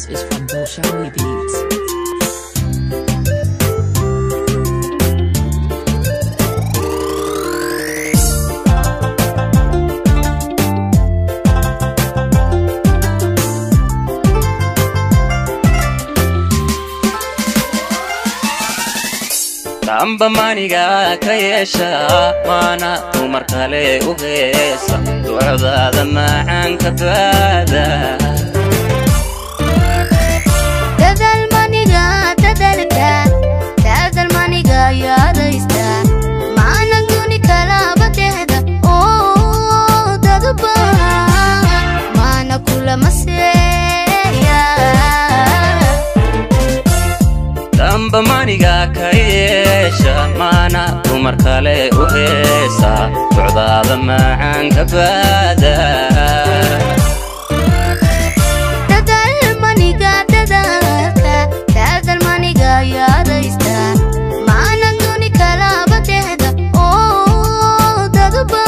This is from Bolshoi Beats. amba maniga kayesha mana umar kale u heesa ducada macaan ka baada dadal maniga yaadaysta maana duni kala badehda oo dadba maana kula maseya amba maniga kayesha mana umar kale u heesa ducada macaan ka baada dadal maniga yaadaysta maana duni kala badehda oo dadba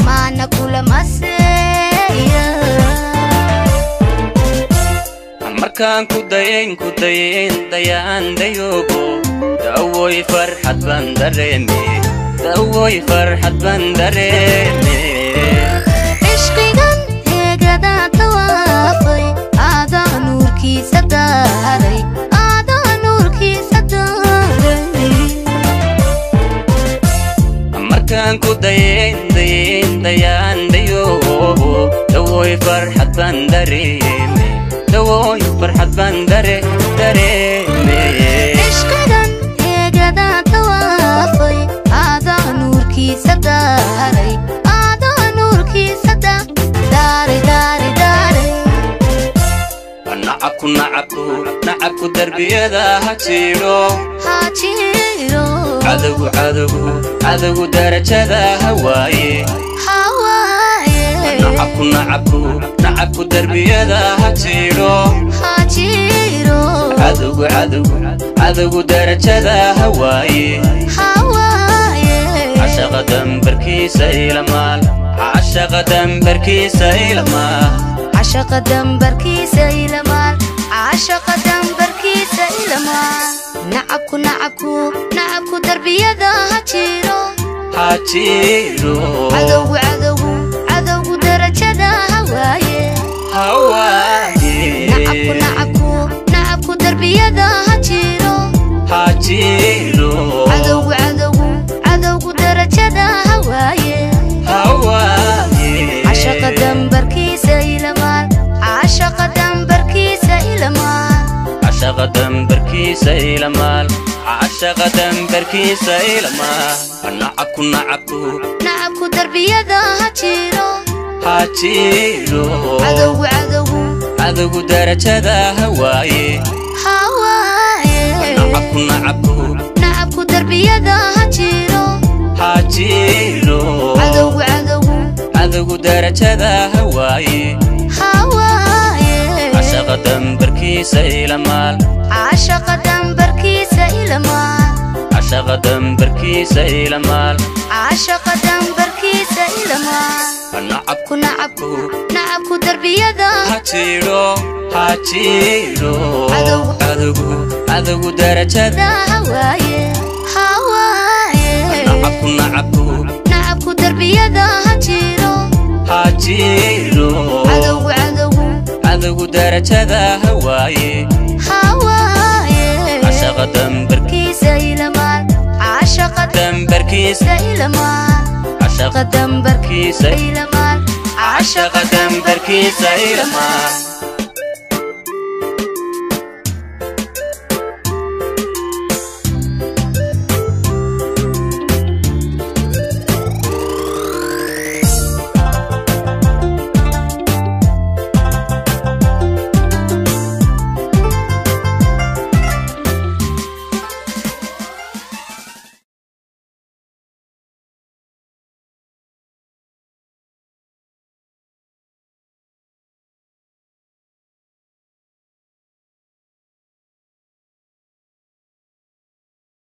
maana kula maseya markaan ku dayin dayaan dayogo dawoy farxad baan dareeme ishqigan heegada tawaafay aadaa nuurkiisa daaray markaan ku dayin dayaan dayogo dawoy farxad baan dareeme dawoy farxad baan dareeme ishqigan heegada tawaafay aadaa nuurkiisa daaray nacabku darbiyada ha jiro cadowgu darajada hawaaye nacabku darbiyada ha jiro cadowgu darajada hawaaye cashaqa dambarkiisa ilamaal nacabku darbiyada ha jiro cadowgu darajada hawaaye nacabku darbiyada ha jiro cadowgu darajada hawaaye cashaqa dambarkiisa ilamaal nacabku darbiyada ha jiro cadowgu darajada hawaaye nacabku darbiyada ha jiro cadowgu darajada hawaaye cashaqa dambarkiisa ilamaal nacabku darbiyada ha jiro cadowgu darajada hawaaye nacabku darbiyada ha jiro cadowgu darajada hawaaye cashaqa dambarkiisa ilamaal